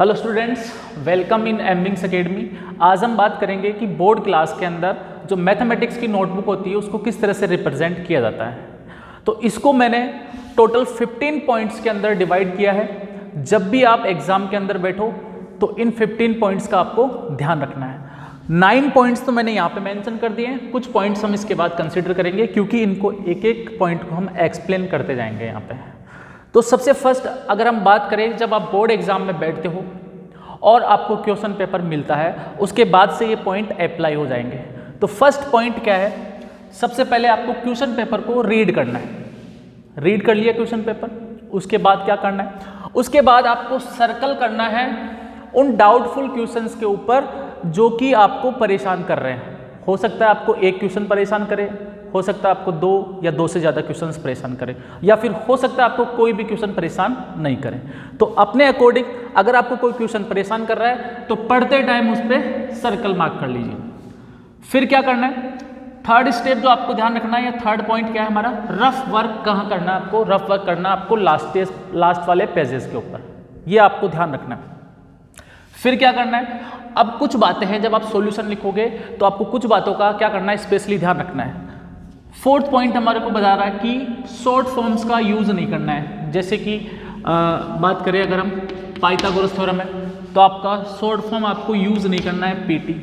Hello students, welcome in MWings academy. आज हम बात करेंगे कि बोर्ड क्लास के अंदर जो मैथमेटिक्स की नोटबुक होती है उसको किस तरह से रिप्रेजेंट किया जाता है। तो इसको मैंने टोटल 15 पॉइंट्स के अंदर डिवाइड किया है। जब भी आप एग्जाम के अंदर बैठो तो इन 15 पॉइंट्स का आपको ध्यान रखना है। 9 पॉइंट्स तो मैंने यहाँ पे मेंशन कर दिए हैं, कुछ पॉइंट्स हम इसके बाद कंसिडर करेंगे क्योंकि इनको एक एक पॉइंट को हम एक्सप्लेन करते जाएंगे यहाँ पे। तो सबसे फर्स्ट अगर हम बात करें, जब आप बोर्ड एग्जाम में बैठते हो और आपको क्वेश्चन पेपर मिलता है, उसके बाद से ये पॉइंट अप्लाई हो जाएंगे। तो फर्स्ट पॉइंट क्या है, सबसे पहले आपको क्वेश्चन पेपर को रीड करना है। रीड कर लिया क्वेश्चन पेपर, उसके बाद क्या करना है, उसके बाद आपको सर्कल करना है उन डाउटफुल क्वेश्चंस के ऊपर जो कि आपको परेशान कर रहे हैं। हो सकता है आपको एक क्वेश्चन परेशान करे, हो सकता है आपको 2 या 2 से ज़्यादा क्वेश्चंस परेशान करें, या फिर हो सकता है आपको कोई भी क्वेश्चन परेशान नहीं करें। तो अपने अकॉर्डिंग अगर आपको कोई क्वेश्चन परेशान कर रहा है तो पढ़ते टाइम उस पर सर्कल मार्क कर लीजिए। फिर क्या करना है, थर्ड स्टेप जो आपको ध्यान रखना है, या थर्ड पॉइंट क्या है हमारा, रफ वर्क कहाँ करना है आपको। रफ वर्क करना है आपको लास्ट वाले पेजेस के ऊपर, ये आपको ध्यान रखना है। फिर क्या करना है, अब कुछ बातें हैं, जब आप सॉल्यूशन लिखोगे तो आपको कुछ बातों का क्या करना है, स्पेशली ध्यान रखना है। फोर्थ पॉइंट हमारे को बता रहा है कि शॉर्ट फॉर्म्स का यूज नहीं करना है। जैसे कि बात करें अगर हम पाइथागोरस थ्योरम है तो आपका शॉर्ट फॉर्म आपको यूज नहीं करना है पीटी,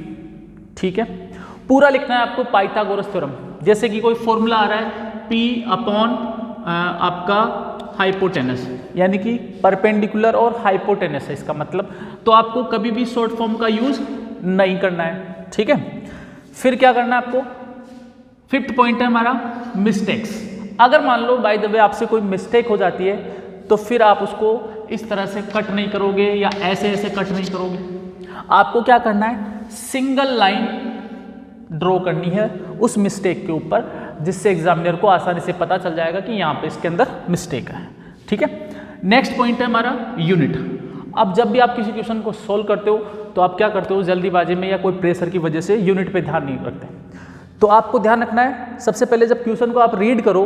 ठीक है। पूरा लिखना है आपको पाइथागोरस थ्योरम। जैसे कि कोई फॉर्मूला आ रहा है P अपॉन आपका हाइपोटेनस, यानी कि परपेंडिकुलर और हाइपोटेनस है इसका मतलब, तो आपको कभी भी शॉर्ट फॉर्म का यूज नहीं करना है, ठीक है। फिर क्या करना है आपको, फिफ्थ पॉइंट है हमारा मिस्टेक्स। अगर मान लो बाय द वे आपसे कोई मिस्टेक हो जाती है तो फिर आप उसको इस तरह से कट नहीं करोगे या ऐसे ऐसे कट नहीं करोगे। आपको क्या करना है, सिंगल लाइन ड्रॉ करनी है उस मिस्टेक के ऊपर, जिससे एग्जामिनर को आसानी से पता चल जाएगा कि यहाँ पे इसके अंदर मिस्टेक है, ठीक है। नेक्स्ट पॉइंट है हमारा यूनिट। अब जब भी आप किसी क्वेश्चन को सोल्व करते हो तो आप क्या करते हो, जल्दीबाजी में या कोई प्रेशर की वजह से यूनिट पे ध्यान नहीं रखते। तो आपको ध्यान रखना है, सबसे पहले जब क्वेश्चन को आप रीड करो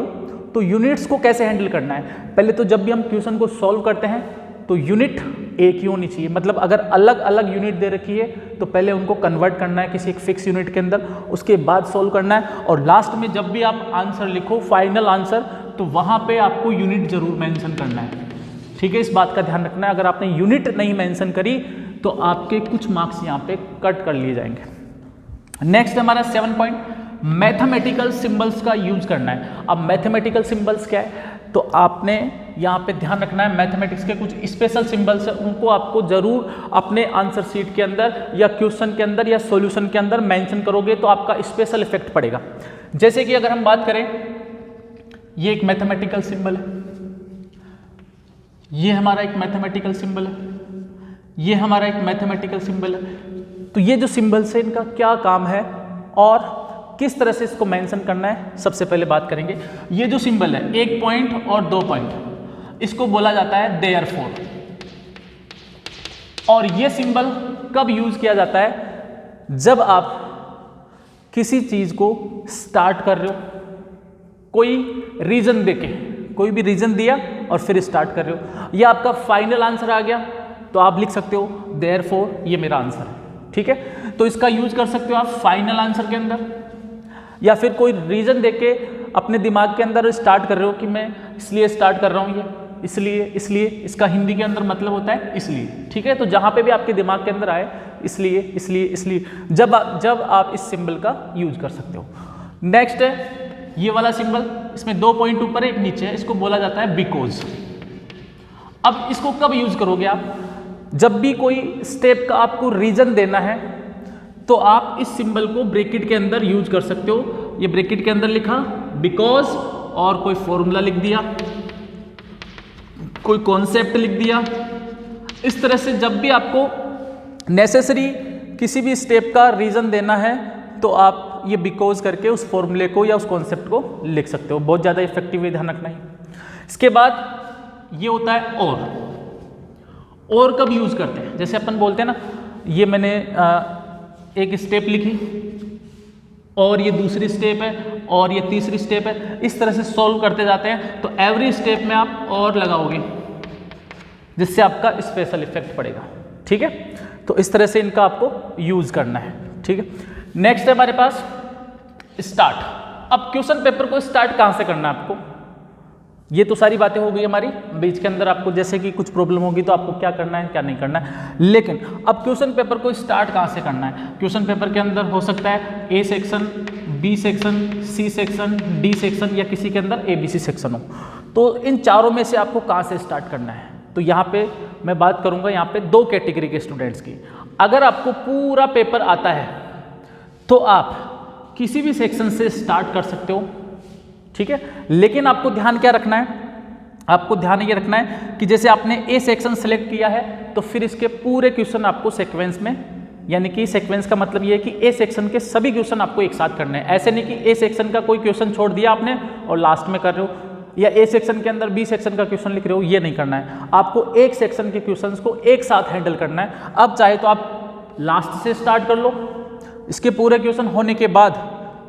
तो यूनिट्स को कैसे हैंडल करना है। पहले तो जब भी हम क्वेश्चन को सॉल्व करते हैं तो यूनिट एक ही होनी चाहिए, मतलब अगर अलग अलग यूनिट दे रखी है तो पहले उनको कन्वर्ट करना है किसी एक फिक्स यूनिट के अंदर, उसके बाद सॉल्व करना है। और लास्ट में जब भी आप आंसर लिखो, फाइनल आंसर, तो वहाँ पे आपको यूनिट जरूर मेंशन करना है, ठीक है। इस बात का ध्यान रखना है, अगर आपने यूनिट नहीं मेंशन करी तो आपके कुछ मार्क्स यहाँ पे कट कर लिए जाएंगे। नेक्स्ट हमारा 7 पॉइंट, मैथमेटिकल सिंबल्स का यूज करना है। अब मैथमेटिकल सिंबल्स क्या है, तो आपने यहाँ पे ध्यान रखना है, मैथमेटिक्स के कुछ स्पेशल सिंबल्स है, उनको आपको जरूर अपने आंसर शीट के अंदर या क्वेश्चन के अंदर या सॉल्यूशन के अंदर मेंशन करोगे तो आपका स्पेशल इफेक्ट पड़ेगा। जैसे कि अगर हम बात करें, ये एक मैथमेटिकल सिंबल है, ये हमारा एक मैथमेटिकल सिंबल है, ये हमारा एक मैथमेटिकल सिंबल है। तो ये जो सिंबल्स है इनका क्या काम है और किस तरह से इसको मेंशन करना है, सबसे पहले बात करेंगे। ये जो सिंबल है, 1 पॉइंट और 2 पॉइंट, इसको बोला जाता है देयरफॉर। और ये सिंबल कब यूज किया जाता है, जब आप किसी चीज को स्टार्ट कर रहे हो, कोई रीजन देके, कोई भी रीजन दिया और फिर स्टार्ट कर रहे हो, या आपका फाइनल आंसर आ गया तो आप लिख सकते हो देयरफॉर ये मेरा आंसर है, ठीक है। तो इसका यूज कर सकते हो आप फाइनल आंसर के अंदर, या फिर कोई रीजन देके अपने दिमाग के अंदर स्टार्ट कर रहे हो कि मैं इसलिए स्टार्ट कर रहा हूँ, ये इसलिए इसका हिंदी के अंदर मतलब होता है इसलिए, ठीक है। तो जहाँ पे भी आपके दिमाग के अंदर आए, इसलिए जब आप इस सिंबल का यूज कर सकते हो। नेक्स्ट है ये वाला सिंबल, इसमें 2 पॉइंट ऊपर है, एक नीचे है, इसको बोला जाता है बिकॉज। अब इसको कब यूज करोगे आप, जब भी कोई स्टेप का आपको रीजन देना है तो आप इस सिंबल को ब्रैकेट के अंदर यूज कर सकते हो। ये ब्रैकेट के अंदर लिखा बिकॉज और कोई फॉर्मूला लिख दिया, कोई कॉन्सेप्ट लिख दिया। इस तरह से जब भी आपको नेसेसरी किसी भी स्टेप का रीजन देना है तो आप ये बिकॉज करके उस फॉर्मूले को या उस कॉन्सेप्ट को लिख सकते हो। बहुत ज़्यादा इफेक्टिव है, ध्यान रखना है। इसके बाद ये होता है और कब यूज करते हैं, जैसे अपन बोलते हैं ना, ये मैंने एक स्टेप लिखी और ये दूसरी स्टेप है और ये तीसरी स्टेप है, इस तरह से सॉल्व करते जाते हैं। तो एवरी स्टेप में आप और लगाओगे जिससे आपका स्पेशल इफेक्ट पड़ेगा, ठीक है। तो इस तरह से इनका आपको यूज़ करना है, ठीक है। नेक्स्ट है हमारे पास स्टार्ट। अब क्वेश्चन पेपर को स्टार्ट कहाँ से करना है आपको, ये तो सारी बातें हो गई हमारी बीच के अंदर। आपको जैसे कि कुछ प्रॉब्लम होगी तो आपको क्या करना है क्या नहीं करना है, लेकिन अब क्वेश्चन पेपर को स्टार्ट कहाँ से करना है। क्वेश्चन पेपर के अंदर हो सकता है A section, B section, C section, D section या किसी के अंदर ABC सेक्शन हो। तो इन चारों में से आपको कहाँ से स्टार्ट करना है। तो यहाँ पे मैं बात करूँगा यहाँ पे 2 कैटेगरी के स्टूडेंट्स की। अगर आपको पूरा पेपर आता है तो आप किसी भी सेक्शन से स्टार्ट कर सकते हो, ठीक है। लेकिन आपको ध्यान क्या रखना है, आपको ध्यान ये रखना है कि जैसे आपने ए सेक्शन सेलेक्ट किया है तो फिर इसके पूरे क्वेश्चन आपको सीक्वेंस में, यानी कि सीक्वेंस का मतलब ये है कि ए सेक्शन के सभी क्वेश्चन आपको एक साथ करने हैं। ऐसे नहीं कि ए सेक्शन का कोई क्वेश्चन छोड़ दिया आपने और लास्ट में कर रहे हो, या ए सेक्शन के अंदर बी सेक्शन का क्वेश्चन लिख रहे हो, ये नहीं करना है। आपको एक सेक्शन के क्वेश्चंस को एक साथ हैंडल करना है। अब चाहे तो आप लास्ट से स्टार्ट कर लो, इसके पूरे क्वेश्चन होने के बाद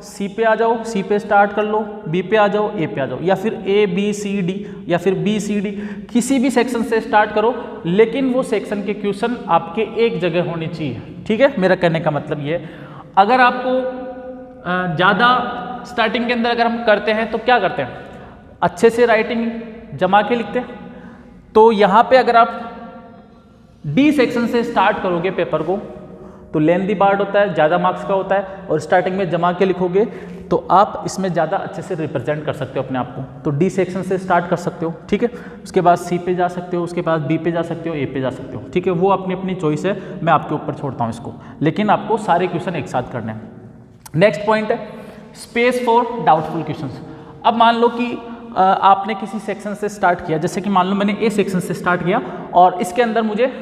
सी पे आ जाओ, सी पे स्टार्ट कर लो, बी पे आ जाओ, ए पे आ जाओ, या फिर ABCD या फिर BCD किसी भी सेक्शन से स्टार्ट करो, लेकिन वो सेक्शन के क्वेश्चन आपके एक जगह होने चाहिए, ठीक है। मेरा कहने का मतलब ये है, अगर आपको ज़्यादा स्टार्टिंग के अंदर अगर हम करते हैं तो क्या करते हैं, अच्छे से राइटिंग जमा के लिखते हैं। तो यहाँ पे अगर आप D सेक्शन से स्टार्ट करोगे पेपर को तो लेंथी पार्ट होता है, ज़्यादा मार्क्स का होता है, और स्टार्टिंग में जमा के लिखोगे तो आप इसमें ज़्यादा अच्छे से रिप्रेजेंट कर सकते हो अपने आप को। तो D सेक्शन से स्टार्ट कर सकते हो, ठीक है। उसके बाद C पे जा सकते हो, उसके बाद B पे जा सकते हो, A पे जा सकते हो, ठीक है। वो अपनी अपनी चॉइस है, मैं आपके ऊपर छोड़ता हूँ इसको, लेकिन आपको सारे क्वेश्चन एक साथ करने हैं। नेक्स्ट पॉइंट है स्पेस फॉर डाउटफुल क्वेश्चन। अब मान लो कि आपने किसी सेक्शन से स्टार्ट किया, जैसे कि मान लो मैंने A सेक्शन से स्टार्ट किया और इसके अंदर मुझे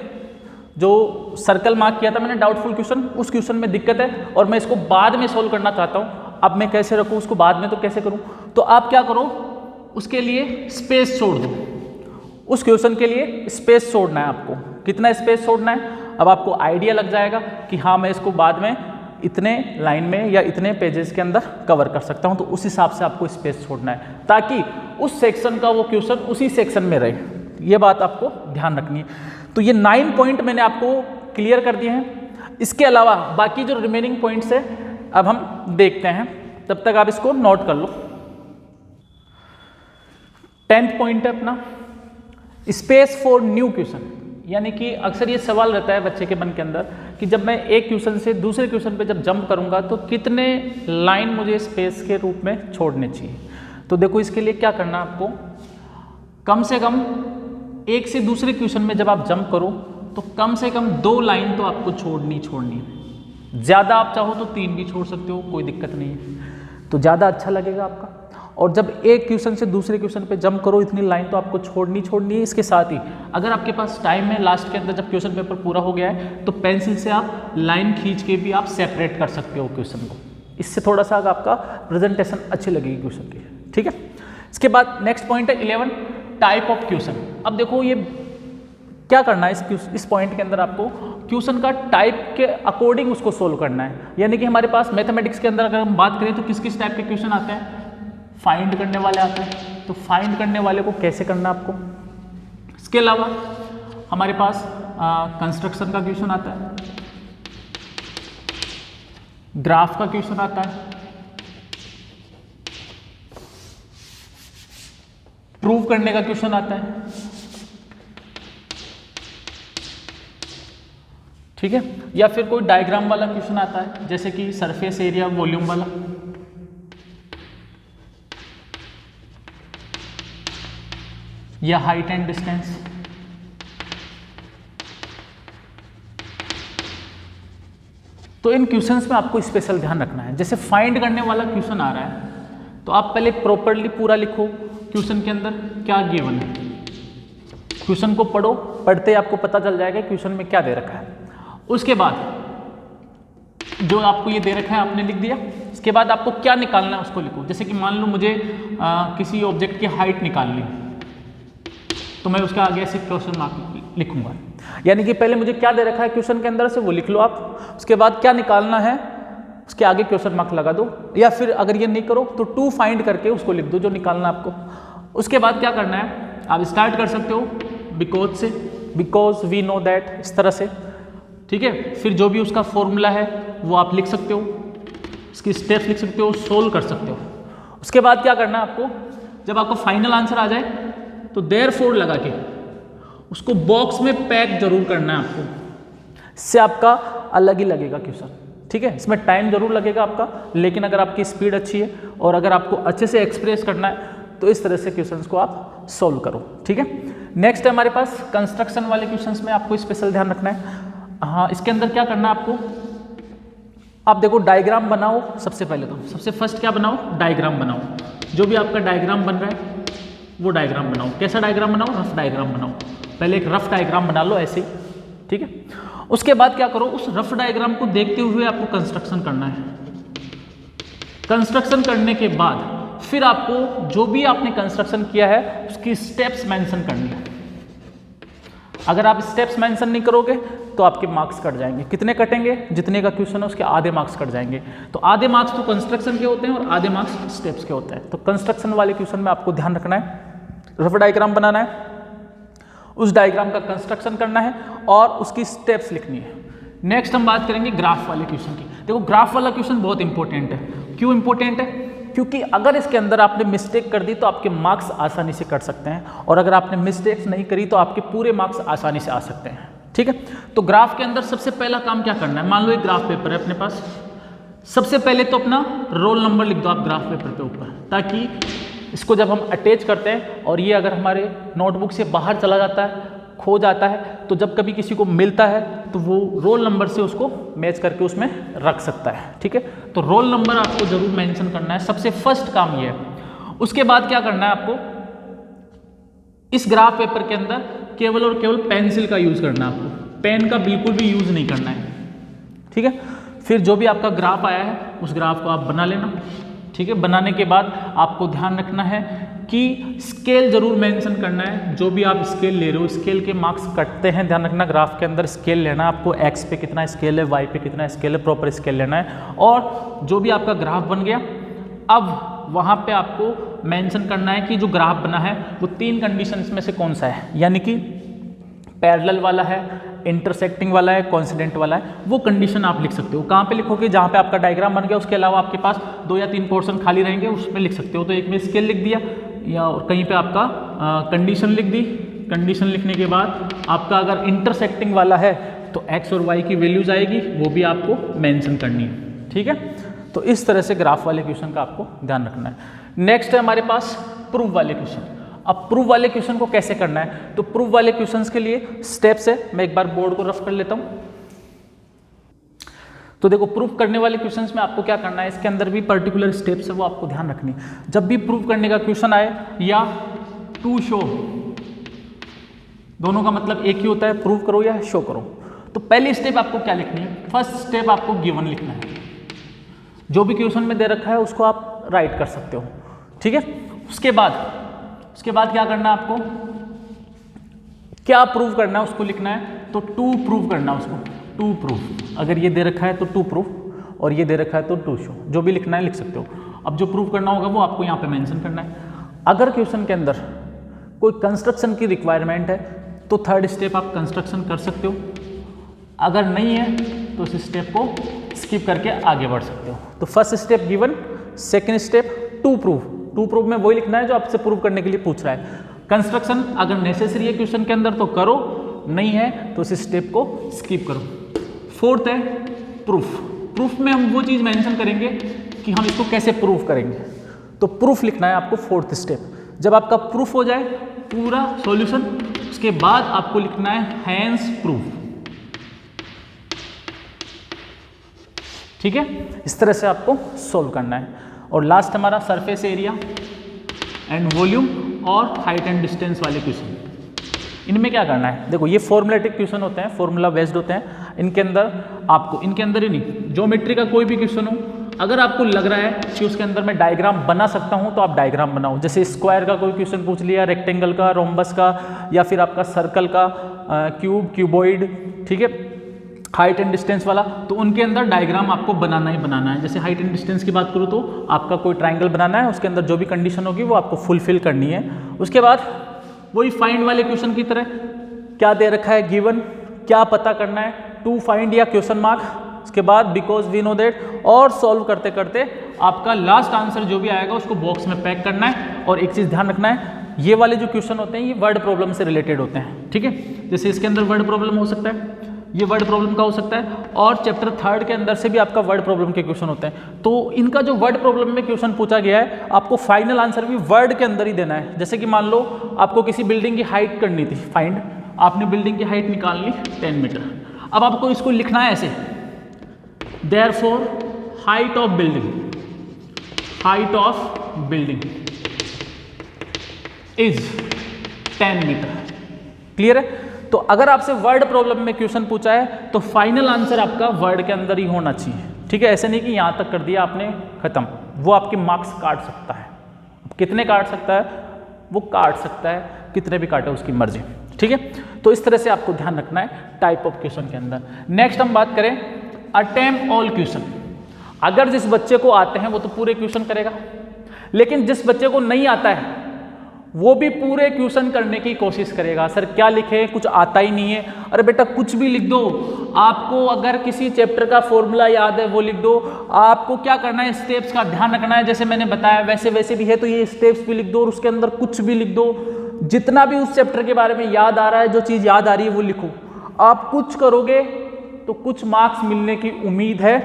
जो सर्कल मार्क किया था मैंने डाउटफुल क्वेश्चन, उस क्वेश्चन में दिक्कत है और मैं इसको बाद में सोल्व करना चाहता हूँ। अब मैं कैसे रखूँ उसको बाद में, तो कैसे करूँ, तो आप क्या करो, उसके लिए स्पेस छोड़ दो। उस क्वेश्चन के लिए स्पेस छोड़ना है आपको। कितना स्पेस छोड़ना है, अब आपको आइडिया लग जाएगा कि हाँ मैं इसको बाद में इतने लाइन में या इतने पेजेस के अंदर कवर कर सकता हूँ। तो उस हिसाब से आपको स्पेस छोड़ना है ताकि उस सेक्शन का वो क्वेश्चन उसी सेक्शन में रहे। ये बात आपको ध्यान रखनी है। तो ये 9 पॉइंट मैंने आपको क्लियर कर दिए हैं। इसके अलावा बाकी जो रिमेनिंग पॉइंट्स है अब हम देखते हैं, तब तक आप इसको नोट कर लो। 10th पॉइंट है अपना स्पेस फॉर न्यू क्वेश्चन। यानी कि अक्सर ये सवाल रहता है बच्चे के मन के अंदर कि जब मैं एक क्वेश्चन से दूसरे क्वेश्चन पे जब जंप करूंगा तो कितने लाइन मुझे स्पेस के रूप में छोड़ने चाहिए। तो देखो इसके लिए क्या करना है आपको, कम से कम एक से दूसरे क्वेश्चन में जब आप जंप करो तो कम से कम 2 लाइन तो आपको छोड़नी है। ज़्यादा आप चाहो तो 3 भी छोड़ सकते हो, कोई दिक्कत नहीं है, तो ज़्यादा अच्छा लगेगा आपका। और जब एक क्वेश्चन से दूसरे क्वेश्चन पे जंप करो इतनी लाइन तो आपको छोड़नी है। इसके साथ ही अगर आपके पास टाइम है लास्ट के अंदर जब क्वेश्चन पेपर पूरा हो गया है तो पेंसिल से आप लाइन खींच के भी आप सेपरेट कर सकते हो क्वेश्चन को। इससे थोड़ा सा आपका प्रेजेंटेशन अच्छी लगेगी क्वेश्चन की, ठीक है। इसके बाद नेक्स्ट पॉइंट है 11 टाइप ऑफ क्वेश्चन। अब देखो ये क्या करना है इस पॉइंट के अंदर, आपको क्वेश्चन का टाइप के अकॉर्डिंग उसको सोल्व करना है। यानी कि हमारे पास मैथमेटिक्स के अंदर अगर हम बात करें तो किस किस टाइप के क्वेश्चन आते हैं, फाइंड करने वाले आते हैं। तो फाइंड करने वाले को कैसे करना आपको। इसके अलावा हमारे पास कंस्ट्रक्शन का क्वेश्चन आता है, ग्राफ का क्वेश्चन आता है, प्रूव करने का क्वेश्चन आता है, ठीक है। या फिर कोई डायग्राम वाला क्वेश्चन आता है जैसे कि सरफेस एरिया वॉल्यूम वाला, या हाइट एंड डिस्टेंस। तो इन क्वेश्चंस में आपको स्पेशल ध्यान रखना है। जैसे फाइंड करने वाला क्वेश्चन आ रहा है तो आप पहले प्रॉपरली पूरा लिखो क्वेश्चन के अंदर क्या गिवन है। क्वेश्चन को पढ़ो, पढ़ते आपको पता चल जाएगा क्वेश्चन में क्या दे रखा है। उसके बाद जो आपको ये दे रखा है आपने लिख दिया। इसके बाद आपको क्या निकालना है उसको लिखो। जैसे कि मान लो मुझे किसी ऑब्जेक्ट की हाइट निकालनी तो मैं उसका आगे ऐसे क्वेश्चन मार्क लिखूंगा। यानी कि पहले मुझे क्या दे रखा है क्वेश्चन के अंदर से वो लिख लो आप, उसके बाद क्या निकालना है उसके आगे क्वेश्चन मार्क लगा दो, या फिर अगर ये नहीं करो तो टू फाइंड करके उसको लिख दो जो निकालना आपको। उसके बाद क्या करना है, आप स्टार्ट कर सकते हो बिकॉज से, बिकॉज वी नो दैट, इस तरह से ठीक है। फिर जो भी उसका फॉर्मूला है वो आप लिख सकते हो, इसकी स्टेप्स लिख सकते हो, सोल्व कर सकते हो। उसके बाद क्या करना है आपको, जब आपका फाइनल आंसर आ जाए तो देयरफॉर लगा के उसको बॉक्स में पैक जरूर करना है आपको, इससे आपका अलग ही लगेगा क्वेश्चन, ठीक है। इसमें टाइम जरूर लगेगा आपका, लेकिन अगर आपकी स्पीड अच्छी है और अगर आपको अच्छे से एक्सप्रेस करना है तो इस तरह से क्वेश्चंस को आप सोल्व करो, ठीक है। नेक्स्ट है हमारे पास कंस्ट्रक्शन वाले क्वेश्चंस में आपको स्पेशल ध्यान रखना है। हाँ, इसके अंदर क्या करना है आपको, आप देखो डायग्राम बनाओ। सबसे पहले तो सबसे फर्स्ट क्या बनाओ, डायग्राम बनाओ। जो भी आपका डायग्राम बन रहा है वो डायग्राम बनाओ। कैसा डायग्राम बनाओ, रफ डायग्राम बनाओ। पहले एक रफ डायग्राम बना लो ऐसे ही, ठीक है। उसके बाद क्या करो, उस रफ डायग्राम को देखते हुए आपको कंस्ट्रक्शन करना है। कंस्ट्रक्शन करने के बाद फिर आपको जो भी आपने कंस्ट्रक्शन किया है उसकी स्टेप्स मेंशन करनी है। अगर आप स्टेप्स मेंशन नहीं करोगे तो आपके मार्क्स कट जाएंगे। कितने कटेंगे, जितने का क्वेश्चन है उसके आधे मार्क्स कट जाएंगे। तो आधे मार्क्स तो कंस्ट्रक्शन के होते हैं और आधे मार्क्स स्टेप्स के होते हैं। तो कंस्ट्रक्शन वाले क्वेश्चन में आपको ध्यान रखना है, रफ डायग्राम बनाना है, उस डायग्राम का कंस्ट्रक्शन करना है और उसकी स्टेप्स लिखनी है। नेक्स्ट हम बात करेंगे ग्राफ वाले क्वेश्चन की। देखो ग्राफ वाला क्वेश्चन बहुत इंपॉर्टेंट है। क्यों इंपॉर्टेंट है, क्योंकि अगर इसके अंदर आपने मिस्टेक कर दी तो आपके मार्क्स आसानी से कट सकते हैं, और अगर आपने मिस्टेक्स नहीं करी तो आपके पूरे मार्क्स आसानी से आ सकते हैं, ठीक है। तो ग्राफ के अंदर सबसे पहला काम क्या करना है, मान लो एक ग्राफ पेपर है अपने पास। सबसे पहले तो अपना रोल नंबर लिख दो आप ग्राफ पेपर पे ऊपर, ताकि इसको जब हम अटैच करते हैं और ये अगर हमारे नोटबुक से बाहर चला जाता है, खो जाता है, तो जब कभी किसी को मिलता है तो वो रोल नंबर से उसको मैच करके उसमें रख सकता है, ठीक है। तो रोल नंबर आपको जरूर मेंशन करना है, सबसे फर्स्ट काम ये है। उसके बाद क्या करना है आपको, इस ग्राफ पेपर के अंदर केवल और केवल पेंसिल का यूज करना है आपको, पेन का बिल्कुल भी यूज नहीं करना है, ठीक है। फिर जो भी आपका ग्राफ आया है उस ग्राफ को आप बना लेना, ठीक है। बनाने के बाद आपको ध्यान रखना है कि स्केल जरूर मेंशन करना है। जो भी आप स्केल ले रहे हो स्केल के मार्क्स कटते हैं, ध्यान रखना। ग्राफ के अंदर स्केल लेना है आपको, एक्स पे कितना स्केल है, वाई पे कितना स्केल है, प्रॉपर स्केल लेना है। और जो भी आपका ग्राफ बन गया, अब वहाँ पे आपको मेंशन करना है कि जो ग्राफ बना है वो 3 कंडीशंस में से कौन सा है, यानी कि पैरेलल वाला है, इंटरसेक्टिंग वाला है, कोइंसिडेंट वाला है। वो कंडीशन आप लिख सकते हो। कहाँ पे लिखोगे, जहाँ पे आपका डायग्राम बन गया उसके अलावा आपके पास 2 या 3 पोर्शन खाली रहेंगे, उसमें लिख सकते हो। तो एक में स्केल लिख दिया या कहीं पे आपका कंडीशन लिख दी। कंडीशन लिखने के बाद आपका अगर इंटरसेक्टिंग वाला है तो एक्स और वाई की वैल्यूज आएगी, वो भी आपको मेंशन करनी है, ठीक है। तो इस तरह से ग्राफ वाले क्वेश्चन का आपको ध्यान रखना है। नेक्स्ट है हमारे पास प्रूफ वाले क्वेश्चन। अब प्रूफ वाले क्वेश्चन को कैसे करना है, तो प्रूफ वाले क्वेश्चंस के लिए स्टेप्स है। मैं एक बार बोर्ड को रफ कर लेता हूं। तो देखो प्रूफ करने वाले क्वेश्चंस में आपको क्या करना है, इसके अंदर भी पर्टिकुलर स्टेप्स है, वो आपको ध्यान रखनी है। जब भी प्रूफ करने का क्वेश्चन आए या टू शो, दोनों का मतलब एक ही होता है, प्रूफ करो या शो करो। तो पहली स्टेप आपको क्या लिखनी है, फर्स्ट स्टेप आपको गिवन लिखना है। जो भी क्वेश्चन में दे रखा है उसको आप राइट कर सकते हो, ठीक है। उसके बाद क्या करना है आपको, क्या प्रूव करना है उसको लिखना है। तो टू प्रूव करना है उसको, टू प्रूफ। अगर ये दे रखा है तो टू प्रूफ, और ये दे रखा है तो टू शो। जो भी लिखना है लिख सकते हो। अब जो प्रूव करना होगा वो आपको यहाँ पे मेंशन करना है। अगर क्वेश्चन के अंदर कोई कंस्ट्रक्शन की रिक्वायरमेंट है तो थर्ड स्टेप आप कंस्ट्रक्शन कर सकते हो। अगर नहीं है तो इस स्टेप को स्किप करके आगे बढ़ सकते हो। तो first step given, second step to proof. To proof में वही लिखना है जो आपसे प्रूव करने के लिए पूछ रहा है। कंस्ट्रक्शन अगर नेसेसरी है क्वेश्चन के अंदर तो करो, नहीं है तो इस स्टेप को स्किप करो। फोर्थ है प्रूफ। प्रूफ में हम वो चीज़ मेंशन करेंगे कि हम इसको कैसे प्रूफ करेंगे। तो प्रूफ लिखना है आपको फोर्थ स्टेप। जब आपका प्रूफ हो जाए पूरा सॉल्यूशन, उसके बाद आपको लिखना है हैंस प्रूफ, ठीक है। इस तरह से आपको सोल्व करना है। और लास्ट हमारा सरफेस एरिया एंड वॉल्यूम और हाइट एंड डिस्टेंस वाले क्वेश्चन। इनमें क्या करना है, देखो ये फॉर्मुलेटिक क्वेश्चन होते हैं, फॉर्मूला बेस्ड होते हैं। इनके अंदर ही नहीं, ज्योमेट्री का कोई भी क्वेश्चन हो, अगर आपको लग रहा है कि उसके अंदर मैं डायग्राम बना सकता हूं तो आप डायग्राम बनाओ। जैसे स्क्वायर का कोई क्वेश्चन पूछ लिया, रेक्टेंगल का, रोम्बस का, या फिर आपका सर्कल का, क्यूब, क्यूबॉइड, ठीक है, हाइट एंड डिस्टेंस वाला, तो उनके अंदर डायग्राम आपको बनाना ही बनाना है। जैसे हाइट एंड डिस्टेंस की बात करूँ तो आपका कोई ट्राइंगल बनाना है, उसके अंदर जो भी कंडीशन होगी वो आपको फुलफिल करनी है। उसके बाद वही फाइंड वाले क्वेश्चन की तरह क्या दे रखा है, गिवन क्या पता करना है, टू फाइंड या क्वेश्चन मार्क, उसके बाद बिकॉज वी नो दैट, और सॉल्व करते करते आपका लास्ट आंसर जो भी आएगा उसको बॉक्स में पैक करना है। और एक चीज़ ध्यान रखना है, ये वाले जो क्वेश्चन होते हैं ये वर्ड प्रॉब्लम से रिलेटेड होते हैं, ठीक है। जैसे इसके अंदर वर्ड प्रॉब्लम हो सकता है, ये वर्ड प्रॉब्लम का हो सकता है, और चैप्टर 3 के अंदर से भी आपका वर्ड प्रॉब्लम के क्वेश्चन होते हैं। तो इनका जो वर्ड प्रॉब्लम में क्वेश्चन पूछा गया है, आपको फाइनल आंसर भी वर्ड के अंदर ही देना है। जैसे कि मान लो आपको किसी बिल्डिंग की हाइट करनी थी, फाइंड, आपने बिल्डिंग की हाइट निकाल ली 10 मीटर। अब आपको इसको लिखना है ऐसे, therefore height of building is 10 metre. Clear है? तो अगर आपसे वर्ड प्रॉब्लम में क्वेश्चन पूछा है तो फाइनल आंसर आपका वर्ड के अंदर ही होना चाहिए, ठीक है। ऐसे नहीं कि यहां तक कर दिया आपने खत्म, वो आपके मार्क्स काट सकता है। कितने काट सकता है? वो काट सकता है, कितने भी काटे उसकी मर्जी, ठीक है। तो इस तरह से आपको ध्यान रखना है टाइप ऑफ क्वेश्चन के अंदर। नेक्स्ट हम बात करें अटेम्प्ट ऑल क्वेश्चन। अगर जिस बच्चे को आते हैं वो तो पूरे क्वेश्चन करेगा, लेकिन जिस बच्चे को नहीं आता है वो भी पूरे क्वेश्चन करने की कोशिश करेगा। सर क्या लिखे, कुछ आता ही नहीं है। अरे बेटा कुछ भी लिख दो, आपको अगर किसी चैप्टर का फॉर्मूला याद है वो लिख दो। आपको क्या करना है, स्टेप्स का ध्यान रखना है, जैसे मैंने बताया वैसे वैसे भी है तो ये स्टेप्स भी लिख दो, और उसके अंदर कुछ भी लिख दो, जितना भी उस चैप्टर के बारे में याद आ रहा है, जो चीज़ याद आ रही है वो लिखो। आप कुछ करोगे तो कुछ मार्क्स मिलने की उम्मीद है,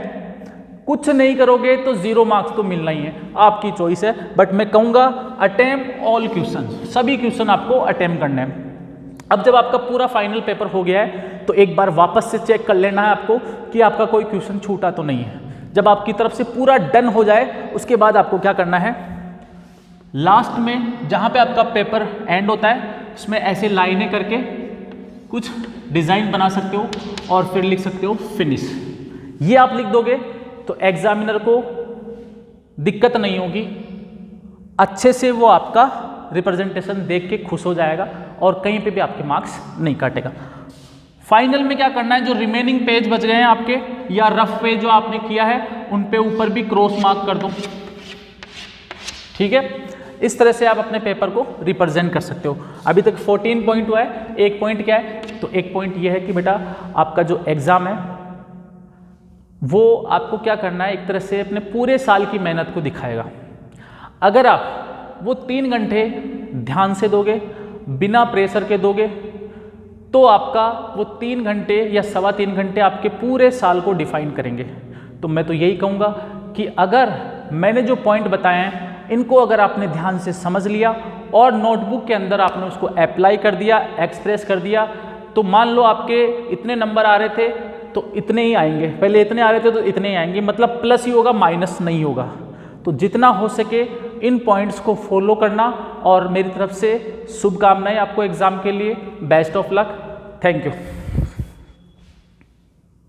कुछ नहीं करोगे तो 0 मार्क्स तो मिलना ही है, आपकी चॉइस है। बट मैं कहूँगा अटेम्प्ट ऑल क्वेश्चन, सभी क्वेश्चन आपको अटेम्प्ट करने हैं। अब जब आपका पूरा फाइनल पेपर हो गया है तो एक बार वापस से चेक कर लेना है आपको कि आपका कोई क्वेश्चन छूटा तो नहीं है। जब आपकी तरफ से पूरा डन हो जाए उसके बाद आपको क्या करना है, लास्ट में जहाँ पे आपका पेपर एंड होता है उसमें ऐसे लाइनें करके कुछ डिज़ाइन बना सकते हो और फिर लिख सकते हो फिनिश। ये आप लिख दोगे तो एग्जामिनर को दिक्कत नहीं होगी, अच्छे से वो आपका रिप्रेजेंटेशन देख के खुश हो जाएगा और कहीं पे भी आपके मार्क्स नहीं काटेगा। फाइनल में क्या करना है, जो रिमेनिंग पेज बच गए हैं आपके या रफ पेज जो आपने किया है उन पे ऊपर भी क्रॉस मार्क कर दो, ठीक है। इस तरह से आप अपने पेपर को रिप्रेजेंट कर सकते हो। अभी तक 14 पॉइंट हुआ है, एक पॉइंट क्या है, तो एक पॉइंट ये है कि बेटा आपका जो एग्जाम है वो आपको क्या करना है, एक तरह से अपने पूरे साल की मेहनत को दिखाएगा। अगर आप वो 3 घंटे ध्यान से दोगे, बिना प्रेशर के दोगे, तो आपका वो 3 घंटे या 3.25 घंटे आपके पूरे साल को डिफाइन करेंगे। तो मैं तो यही कहूँगा कि अगर मैंने जो पॉइंट बताए हैं इनको अगर आपने ध्यान से समझ लिया और नोटबुक के अंदर आपने उसको अप्लाई कर दिया, एक्सप्रेस कर दिया, तो मान लो आपके इतने नंबर आ रहे थे तो इतने ही आएंगे, पहले इतने आ रहे थे तो इतने ही आएंगे, मतलब प्लस ही होगा, माइनस नहीं होगा। तो जितना हो सके इन पॉइंट्स को फॉलो करना, और मेरी तरफ से शुभकामनाएं आपको एग्जाम के लिए। Best of luck, thank you.